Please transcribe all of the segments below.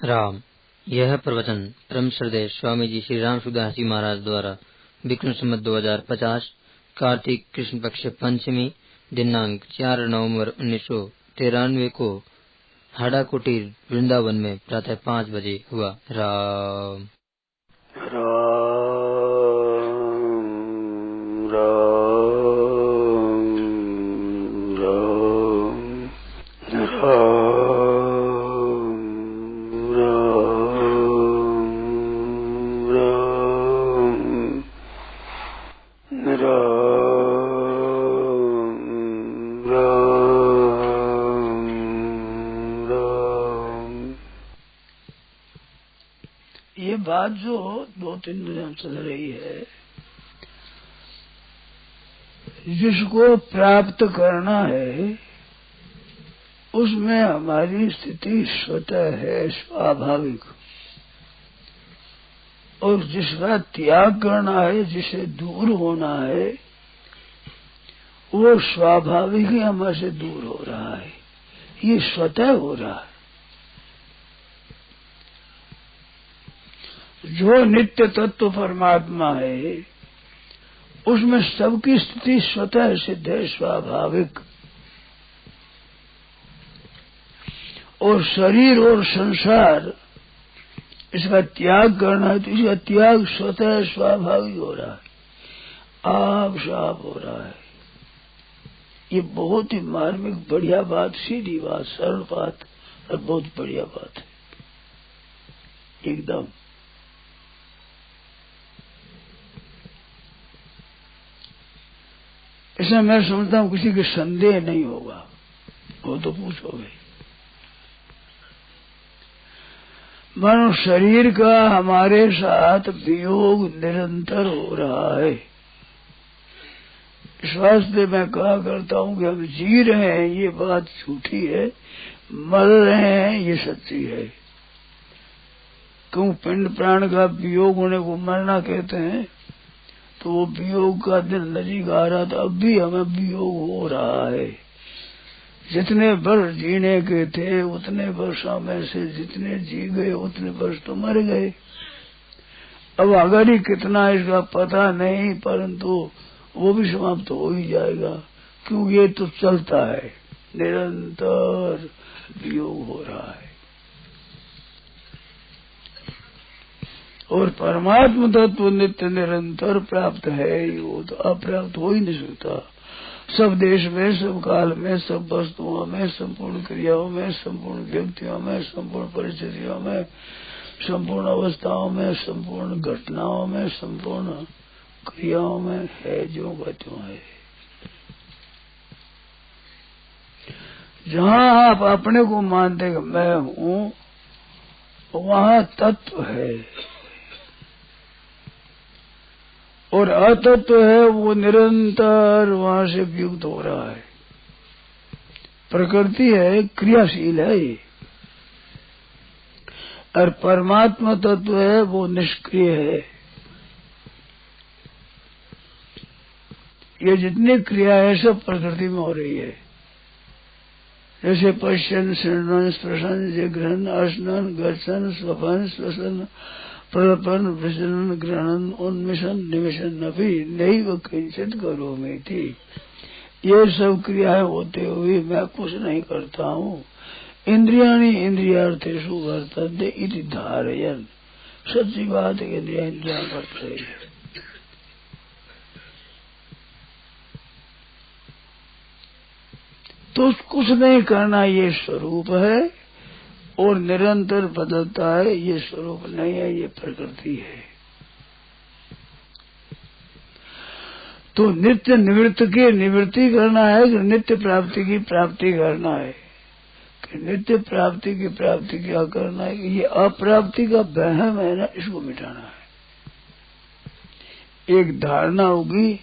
राम। यह प्रवचन परम श्रद्धेय स्वामी जी श्री राम सुदास जी महाराज द्वारा विक्रम संवत 2050 कार्तिक कृष्ण पक्ष पंचमी दिनांक 4 नवंबर 1993 को हाड़ा कुटीर वृंदावन में प्रातः 5 बजे हुआ। राम ये बात जो 2-3 दिन चल रही है, जिसको प्राप्त करना है उसमें हमारी स्थिति स्वतः है, स्वाभाविक। और जिसका त्याग करना है, जिसे दूर होना है, वो स्वाभाविक ही हमारे से दूर हो रहा है, ये स्वतः हो रहा है। जो नित्य तत्व परमात्मा है उसमें सबकी स्थिति स्वतः सिद्ध है, स्वाभाविक। और शरीर और संसार इसका त्याग करना है तो इसका त्याग स्वतः स्वाभाविक हो रहा है, आप साफ हो रहा है। ये बहुत ही मार्मिक बढ़िया बात, सीधी बात, सरल बात और बहुत बढ़िया बात है एकदम। इसमें मैं समझता हूँ किसी के संदेह नहीं होगा, वो तो पूछोगे। मानो शरीर का हमारे साथ वियोग निरंतर हो रहा है। इस वास्ते मैं कहा करता हूँ कि हम जी रहे हैं ये बात झूठी है, मर रहे हैं ये सच्ची है। क्यों पिंड प्राण का वियोग होने को मरना कहते हैं, तो वो वियोग का दिन नजीक आ रहा था, अब भी हमें वियोग हो रहा है। जितने वर्ष जीने के थे उतने वर्षों में से जितने जी गए उतने वर्ष तो मर गए। अब अगर ही कितना इसका पता नहीं, परंतु वो भी समाप्त हो ही जाएगा, क्यों ये तो चलता है, निरंतर वियोग हो रहा है। और परमात्मा तत्व नित्य निरंतर प्राप्त है, वो तो अप्राप्त हो ही नहीं सकता। सब देश में, सब काल में, सब वस्तुओं में, संपूर्ण क्रियाओं में, संपूर्ण व्यक्तियों में, संपूर्ण परिस्थितियों में, संपूर्ण अवस्थाओं में, संपूर्ण घटनाओं में, संपूर्ण क्रियाओं में है जो बच्चों है। जहाँ आप अपने को मानते कि मैं हूँ, वहाँ तत्व है। और अतत्व है वो निरंतर वहां से वियुक्त हो रहा है। प्रकृति है, क्रियाशील है ये। और परमात्मा तत्व है वो निष्क्रिय है। ये जितनी क्रिया है सब प्रकृति में हो रही है। जैसे पश्यन, शृण्वन, स्पृशन, जिघ्रन, अस्नन, गच्छन, स्वपन, श्वसन, प्रलपन, विचलन, ग्रहण, उन्मिशन, निमिशन अभी नैव किंचित करोमि थी। ये सब क्रियाएं होते हुए मैं कुछ नहीं करता हूँ। इंद्रियाणि इंद्रियार्थेषु वर्तन्ते इति धारयन्। सच्ची बात है, इंद्रिया वर्त रही है। तो कुछ नहीं करना ये स्वरूप है, और निरंतर बदलता है, ये स्वरूप नहीं है, ये प्रकृति है। तो नित्य निवृत्त की निवृत्ति करना है कि नित्य प्राप्ति की प्राप्ति करना है? कि नित्य प्राप्ति की प्राप्ति क्या करना है? ये अप्राप्ति का वहम है ना, इसको मिटाना है। एक धारणा होगी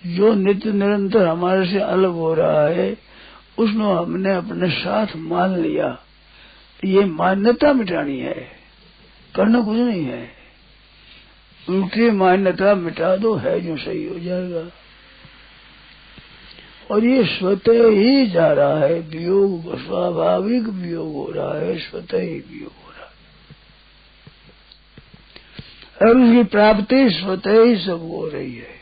जो नित्य निरंतर हमारे से अलग हो रहा है, उसमें हमने अपने साथ मान लिया। ये मान्यता मिटानी है, करना कुछ नहीं है। उल्टी मान्यता मिटा दो, है जो सही हो जाएगा। और ये स्वतः ही जा रहा है, वियोग स्वाभाविक वियोग हो रहा है, स्वतः ही वियोग हो रहा है। और उसकी प्राप्ति स्वतः ही सब हो रही है।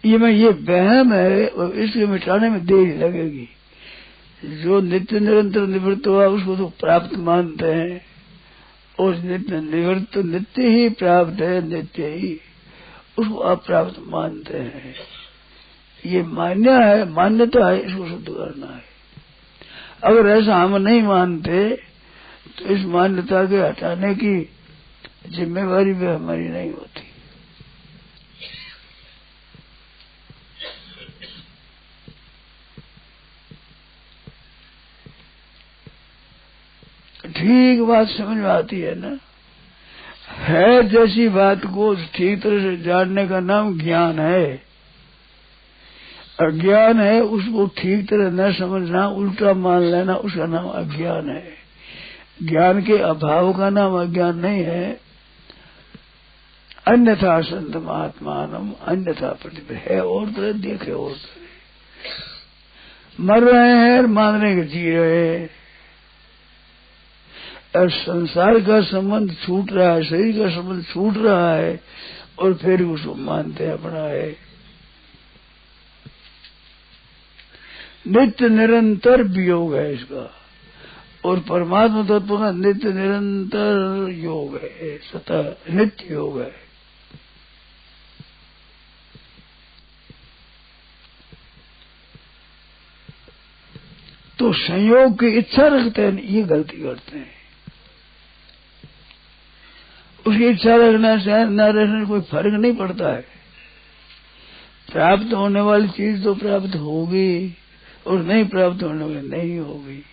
ये वहम है और इसके मिटाने में देरी लगेगी। जो नित्य निरंतर निवृत्त हुआ उसको तो प्राप्त मानते हैं, और नित्य निवृत्त नित्य ही प्राप्त है, नित्य ही उसको अप्राप्त मानते हैं। ये मान्य है, मान्यता है, इसको शुद्ध करना है। अगर ऐसा हम नहीं मानते तो इस मान्यता के हटाने की जिम्मेवारी भी हमारी नहीं होती। ठीक बात समझ में आती है ना? है जैसी बात को ठीक तरह से जानने का नाम ज्ञान है। अज्ञान है उसको ठीक तरह न समझना, उल्टा मान लेना, उसका नाम अज्ञान है। ज्ञान के अभाव का नाम अज्ञान नहीं है। अन्यथा संत महात्मानम अन्यथा प्रतिभा है और तरह, देखे और तरह। मर रहे हैं और मान रहे कि जी रहे हैं। और संसार का संबंध छूट रहा है, शरीर का संबंध छूट रहा है, और फिर उसको मानते हैं अपना है। नित्य निरंतर वियोग है इसका, और परमात्मा तत्व का नित्य निरंतर योग है, सतत नित्य योग है। तो संयोग की इच्छा रखते हैं, ये गलती करते हैं। उसकी इच्छा रखना से न रखने कोई फर्क नहीं पड़ता है। प्राप्त होने वाली चीज तो प्राप्त होगी, और नहीं प्राप्त होने वाली नहीं होगी।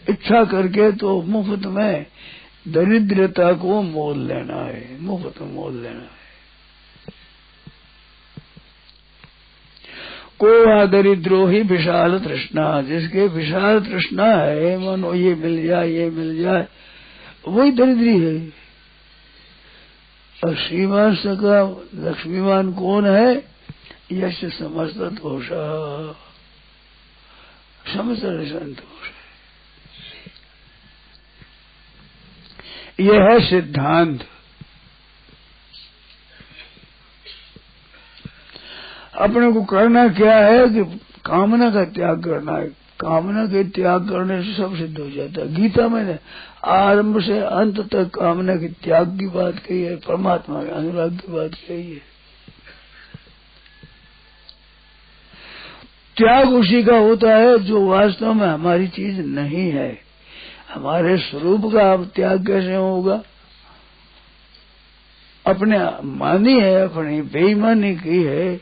इच्छा करके तो मुफ्त में दरिद्रता को मोल लेना है, मुफ्त में मोल लेना है। को दरिद्रो ही विशाल तृष्णा, जिसके विशाल तृष्णा है, मानो ये मिल जाए ये मिल जाए, वही दरिद्री है। और श्रीमान का लक्ष्मीवान कौन है? यश समस्त दोषा, समस्त संतोष है। यह है सिद्धांत। अपने को करना क्या है कि कामना का त्याग करना है। कामना के त्याग करने से सब सिद्ध हो जाता है। गीता में आरंभ से अंत तक कामना के त्याग की बात कही है, परमात्मा के अनुराग की बात कही है। त्याग उसी का होता है जो वास्तव में हमारी चीज नहीं है। हमारे स्वरूप का अब त्याग कैसे होगा? अपने मानी है, अपनी बेईमानी की है,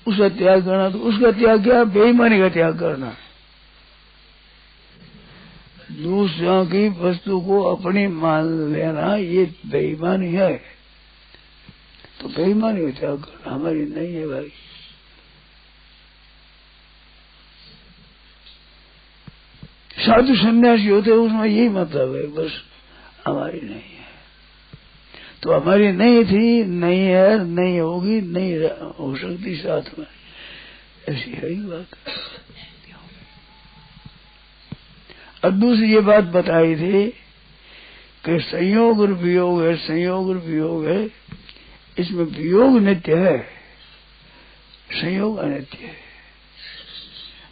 उसका त्याग करना। तो उसका त्याग क्या? बेईमानी का त्याग करना। दूसरों की वस्तु को अपनी मान लेना, ये बेईमानी है। तो बेईमानी का त्याग करना हमारी नहीं है भाई। साधु सन्यासी होते उसमें यही मतलब है, बस हमारी नहीं है। तो हमारी नहीं थी, नहीं है, नहीं होगी, नहीं हो सकती साथ में, ऐसी है ही बात। अब दूसरी ये बात बताई थी कि संयोग और वियोग है, संयोग और वियोग है। इसमें वियोग नित्य है, संयोग अनित्य है।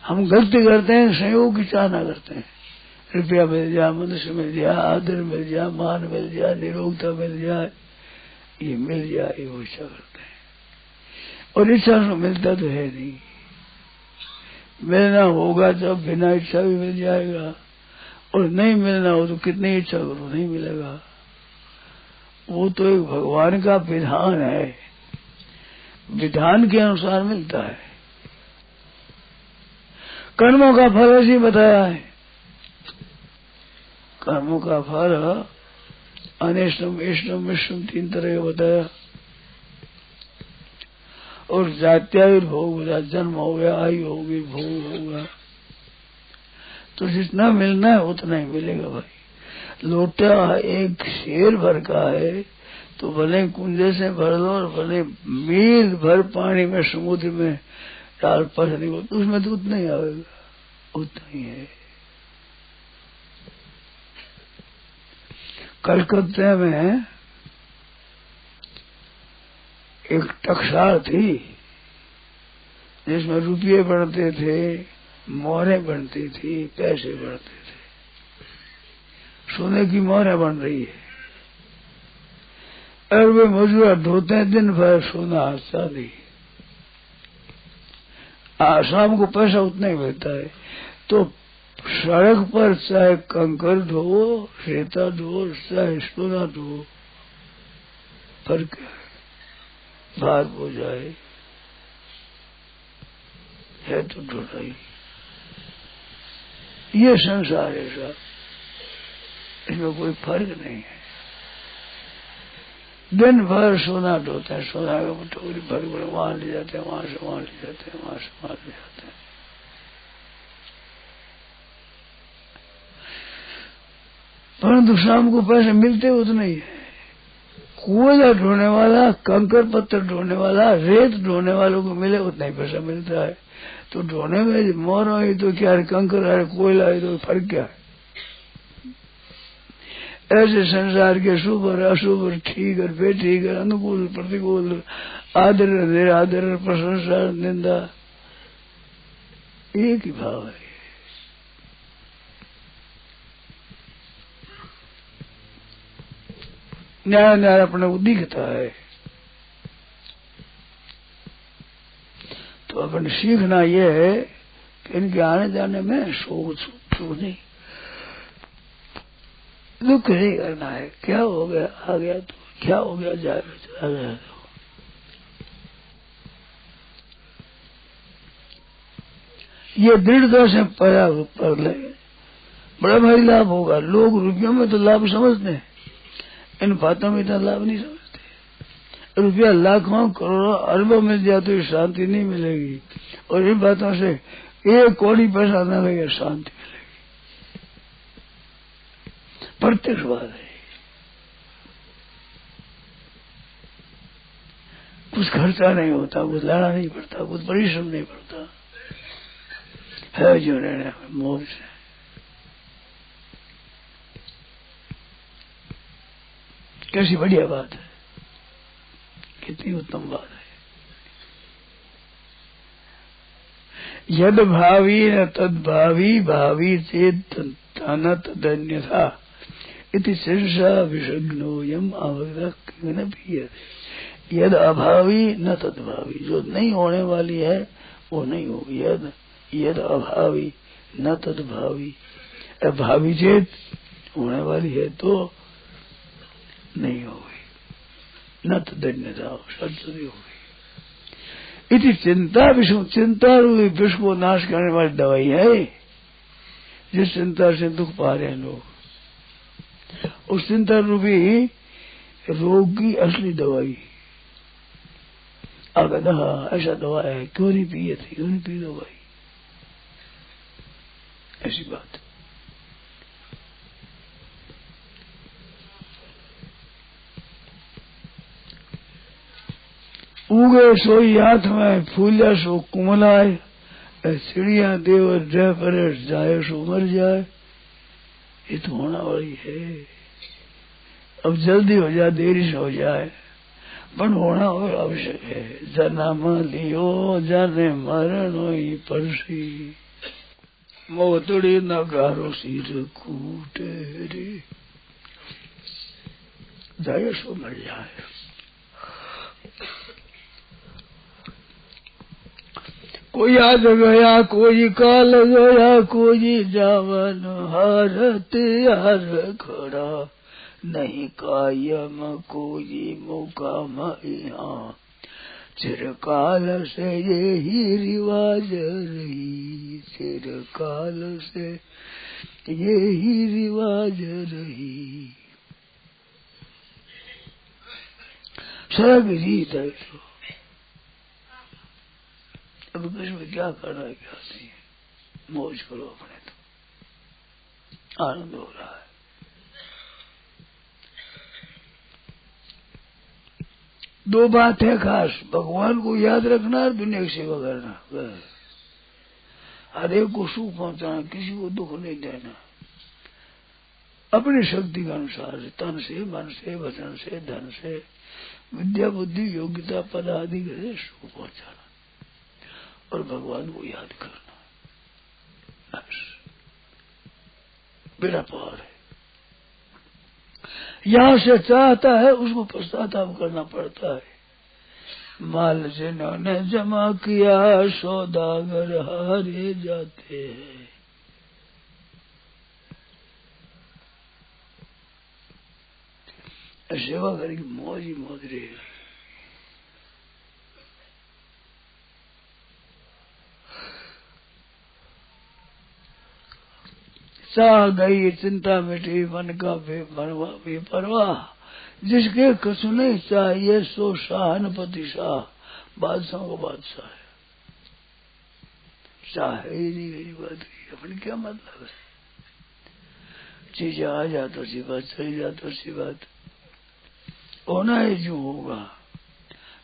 हम गलती करते हैं, संयोग की चाहना करते हैं। रुपया मिल जाए, मनुष्य मिल जाए, आदर मिल जाए, मान मिल जाए, निरोगता मिल जाए, ये मिल जाए, वो इच्छा करते हैं। और इच्छा से मिलता तो है नहीं। मिलना होगा जब बिना इच्छा भी मिल जाएगा, और नहीं मिलना हो तो कितनी इच्छा करो नहीं मिलेगा। वो तो एक भगवान का विधान है, विधान के अनुसार मिलता है। कर्मों का फल ऐसे बताया है। कर्मों का फल अनिष्टम इष्टम इष्टम 3 तरह का बताया। और जात्यायुर्भोग बताया, जन्म हो गया, आयु होगी, भोग होगा। तो जितना मिलना है उतना ही मिलेगा भाई। लोटा एक शेर भर का है तो भले कुंजे से भर लो, और भले मील भर पानी में समुद्र में डाल पसनी हो, तो उसमें तो उतना ही आएगा, उतना ही है। कलकत्ते में एक टकसाल थी जिसमें रुपये बनते थे, मोहरें बनती थी, पैसे बनते थे। सोने की मोहरें बन रही है और वे मजूरा ढोते हैं दिन भर सोना चांदी। शाम को पैसा उतना ही मिलता है। तो सड़क पर चाहे कंकर ढो, रेता ढो, चाहे सोना ढो, फर्क है, बाहर हो जाए है तो ढोना ही। ये संसार है साहब, इसमें कोई फर्क नहीं है। दिन भर सोना ढोते हैं, सोना का टोकरी भर भर वहां ले जाते हैं, वहां से वहां ले जाते हैं, वहां से वहां ले जाते हैं। परंतु शाम को पैसे मिलते उतने ही है। कोयला ढोने वाला, कंकर पत्थर ढोने वाला, रेत ढोने वालों को मिले उतना ही पैसा मिलता है। तो ढोने में मोर आई तो क्या है, कंकर है, कोयला है तो फर्क क्या है। ऐसे संसार के शुभ और अशुभ और ठीक और बेठीक और अनुकूल प्रतिकूल, आदर आदर, प्रशंसा निंदा, एक ही भाव है। न्याय न्याय अपने को दिखता है। तो अपन सीखना यह है कि इनके आने जाने में सोच नहीं, दुख नहीं करना है। क्या हो गया आ गया तो, क्या हो गया जाएगा चला गया तो। ये दृढ़ता से पड़ा पर ले, बड़ा भारी लाभ होगा। लोग रुपयों में तो लाभ समझते हैं, इन बातों में इतना लाभ नहीं समझते। रुपया लाखों करोड़ों अरबों मिल जाए तो शांति नहीं मिलेगी, और इन बातों से 1 कौड़ी पैसा न लगे शांति मिलेगी। प्रत्यक्ष बात है। कुछ खर्चा नहीं होता, कुछ लाना नहीं पड़ता, कुछ परिश्रम नहीं पड़ता है जो रहने में मौज से। कैसी बढ़िया बात है, कितनी उत्तम बात है। यद भावी न तद भावी, भावी चेत न तदन्यथा इति शिर्षा विषग्नोयम आवग्रह न पीयते। यद अभावी न तद भावी, जो नहीं होने वाली है वो नहीं होगी। यद अभावी न तद भावी, भावी चेत होने वाली है तो नहीं होगी, न तदन्यथा सत्सदी होगी। इति चिंता विषु, चिंता रूपी विष को नाश करने वाली दवाई है। जिस चिंता से दुख पा रहे हैं लोग, उस चिंता रूपी रोग की असली दवाई अगदा, ऐसा दवा है, क्यों नहीं पिए थे, क्यों नहीं पी दवाई, ऐसी बात। उगे सोई हाथ में, फूलिया सो कुमलाए, चिड़िया देव जय पर जाए सो मर जाए। ये तो होना वाली है। अब जल्दी हो जाए, देरी से हो जाए, पर होना और आवश्यक है। जन्म लियो जाने मरण होई परसी, मोतड़ी नगारो सिर कूटे रे, जाए सो मर जाए। कोई आज गया, कोई काल गया, कोई जावन हारत हार खड़ा, नहीं कायम कोई मुकाम यहाँ, चिरकाल से यही रिवाज रही, चिरकाल से यही रिवाज रही। सब रीत है। तो अब इसमें क्या करना है, क्या नहीं है, मौज करो अपने, तो आनंद हो रहा है। दो बात है खास, भगवान को याद रखना और दुनिया की सेवा करना। हर एक को सुख पहुंचाना, किसी को दुख नहीं देना। अपनी शक्ति के अनुसार से, तन से, मन से, वचन से, धन से, विद्या बुद्धि योग्यता पद आदि के सुख पहुंचाना और भगवान को याद करना, बस बेड़ा पार है। यहां से चाहता है उसको पश्चाताप करना पड़ता है। माल जिन्होंने जमा किया सौदागर हारे जाते हैं। सेवा करके मौज ही मौज रहे। चाह गई चिंता मिटी मन का बेपरवाह, जिसके कछु नहीं चाहिए सो शाहनपति शाह, बादशाह को बादशाह है। चाह ही नहीं गई बात की, अपनी क्या मतलब है। चीजें आ जा तो सी बात, चली जा तो सी बात, होना है जो होगा।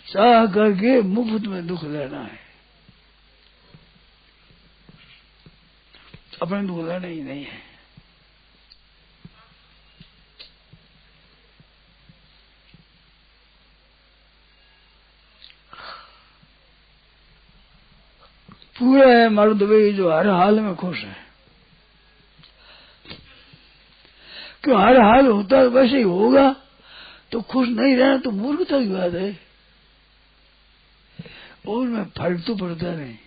चाह करके मुफ्त में दुख लेना है, अपने दुख लेना ही नहीं है। पूरा है मर्द वे जो हर हाल में खुश है। क्यों हर हाल होता है वैसे ही होगा, तो खुश नहीं रहना तो मूर्खता की बात है। और में फर्क तो पड़ता नहीं,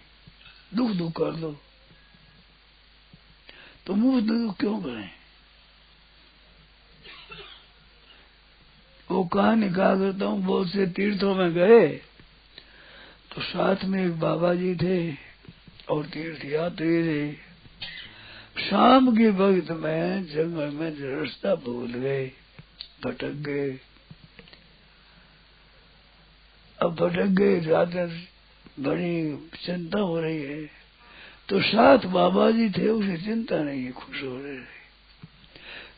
दुख दुख कर दो तो मुंह दुख क्यों करें। वो कहानी कहा करता हूँ, बहुत से तीर्थों में गए तो साथ में एक बाबा जी थे और तीर्थ यात्री थे। शाम के वक्त में जंगल में रास्ता भूल गए, भटक गए। अब भटक गए, रात बड़ी चिंता हो रही है। तो साथ बाबा जी थे, उसे चिंता नहीं है, खुश हो रहे थे।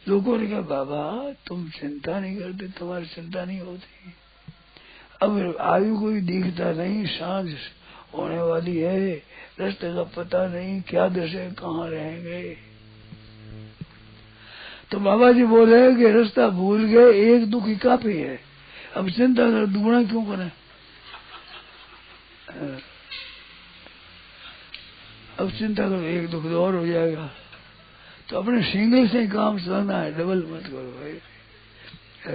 लोगों ने कहा बाबा तुम चिंता नहीं करते, तुम्हारी चिंता नहीं होती। अब आयु कोई दिखता नहीं, सांझ होने वाली है, रास्ते का पता नहीं, क्या दशा कहाँ रहेंगे। तो बाबा जी बोले कि रास्ता भूल गए, एक दुख ही काफी है, अब चिंता कर दुगना क्यों करें। अब चिंता करो एक दुख और हो जाएगा। तो अपने सिंगल से काम चलाना है, डबल मत करो भाई,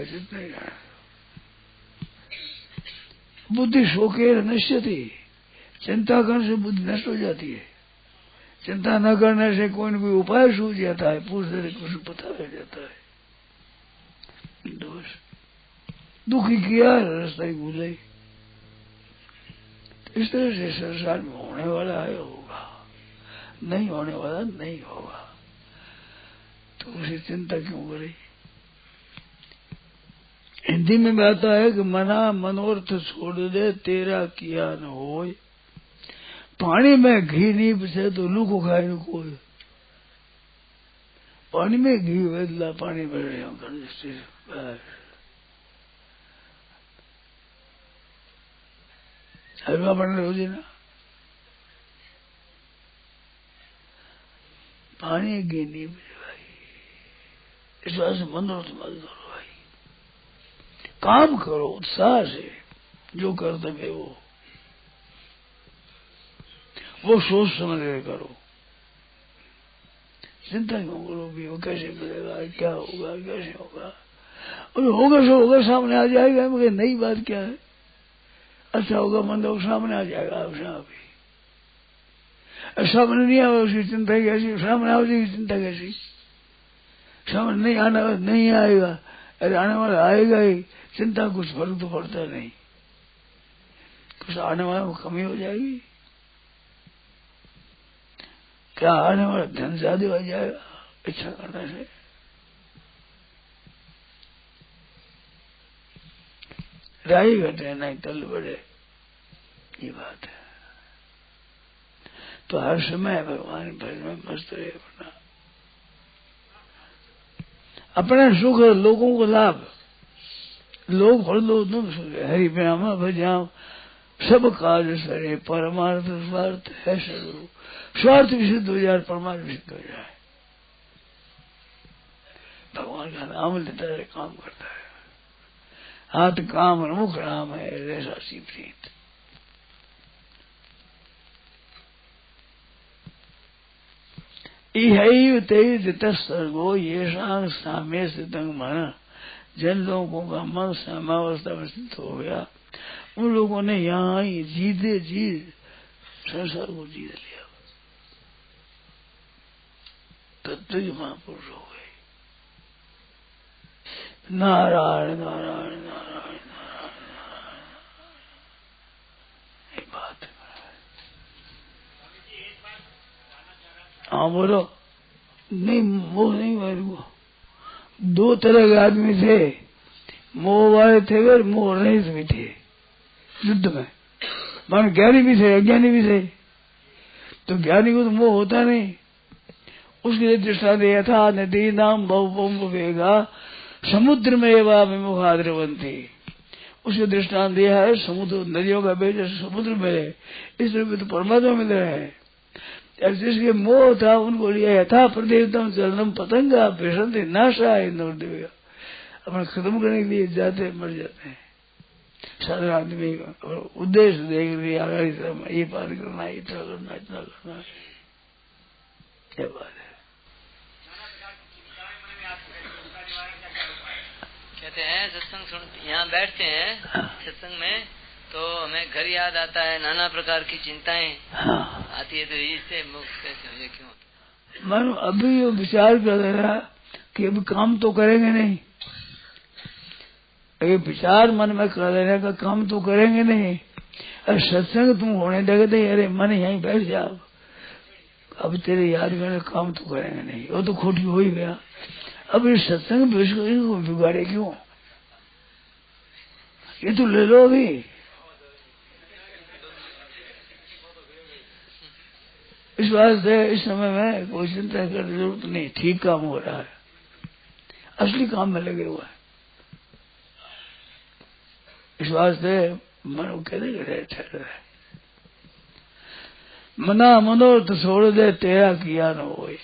जितना ही है। बुद्धि शोके नश्यति, चिंता करने से बुद्धि नष्ट हो जाती है। चिंता न करने से कोई न कोई उपाय सूझ जाता है, पूछने से कुछ पता लग जाता है। दोष दुखी किया, रास्ता ही भूले। इस तरह से संसार में होने वाला है होगा, नहीं होने वाला नहीं होगा, तो उसे चिंता क्यों करे। हिंदी में भी आता है कि मना मनोरथ छोड़ दे, तेरा किया न होए। पानी में घी नहीं बचे तो लू को खाए न कोई। पानी में घी बदला, पानी भर रहे हो हलवा बन रहे हो जी ना, पानी घी नहीं बचे भाई। इस बात से मनोरथ मत करो भाई, काम करो उत्साह से, जो कर्तव्य है वो सोच समझ के करो। चिंता क्यों करो भी वो कैसे मिलेगा, क्या होगा, कैसे होगा। और होगा सो होगा, सामने आ जाएगा। मगर नई बात क्या है, अच्छा होगा मंद होगा, सामने आ जाएगा। अभी सामने नहीं आवे उसकी चिंता कैसी, सामने आ जाएगी चिंता कैसी। सामने नहीं आना नहीं आएगा, अरे आने वाला आएगा ही, चिंता कुछ फर्क तो पड़ता नहीं, कुछ आने वाले में कमी हो जाएगी। क्या आने वाला धन ज्यादा हो जाएगा इच्छा करने से। राई घटे नहीं तल बढ़े, ये बात है। तो हर समय भगवान भजन में मस्त रहे, अपना सुख लोगों को लाभ, लोग हर लोग तुम हरि ब्रह्म भजाओ, सब काज सरे परमार्थ स्वार्थ है स्वरूप। स्वार्थ भी सिद्ध हो जाए, परमार्थ भी सिद्ध हो जाए। भगवान का नाम लेता है, काम करता है। हाथ काम और मुख राम है, ऐसा सी प्रीत। इहैव तेज सर्गो ये साम्य स्थितंग मन। जिन लोगों का मन सामावस्था में स्थित हो गया, उन लोगों ने यहाँ ही जीते जी संसार को जीत लिया, तत्व महापुरुष हो गए। नारायण नारायण नारायण नारायण ये बात है। हाँ बोलो। नहीं मोह नहीं मेरे को। दो तरह के आदमी थे, मोह वाले थे वे, मोह रहित भी थे युद्ध में। मान ज्ञानी भी थे अज्ञानी भी थे। तो ज्ञानी को तो मोह होता नहीं, उसके दृष्टा दिया था नदी नाम बहुवेगा समुद्र में वा विमुखा द्रवंती। उसके दृष्टांत दिया है समुद्र, नदियों का बेच समुद्र में है, इस रूप में तो परमात्मा में है। जिसके मोह था उनको लिया यथा प्रदेवतम चलनम पतंगा बेसंति नाशा इंद्रदेव। अपना खत्म करने के लिए जाते मर जाते हैं साधारण आदमी का। और उद्देश्य देख रही आगाड़ी तरफ ये बात करना, इतना करना, इतना करना, क्या बात है। कहते हैं सत्संग सुन, यहाँ बैठते हैं सत्संग में तो हमें घर याद आता है, नाना प्रकार की चिंताएं आती है, तो इससे मुक्त कैसे हो जाए, क्यों? मानो अभी ये विचार कर रहा कि अभी काम तो करेंगे नहीं, ये विचार मन में कर रहे का काम तो करेंगे नहीं। अरे सत्संग तुम होने लगे, अरे मन यहीं बैठ जाओ, अब तेरे याद करने काम तो करेंगे नहीं, वो तो खोटी हो ही गया। अब इस सत्संग बिगाड़े क्यों? ये तो ले लो अभी। इस वास्ते इस समय में कोई चिंता करने की जरूरत नहीं, ठीक काम हो रहा है, असली काम में लगे हुआ है। इस वास्ते मन कहते ठहर रहा है, मना मनोरथ छोड़ दे तेरा किया न होए।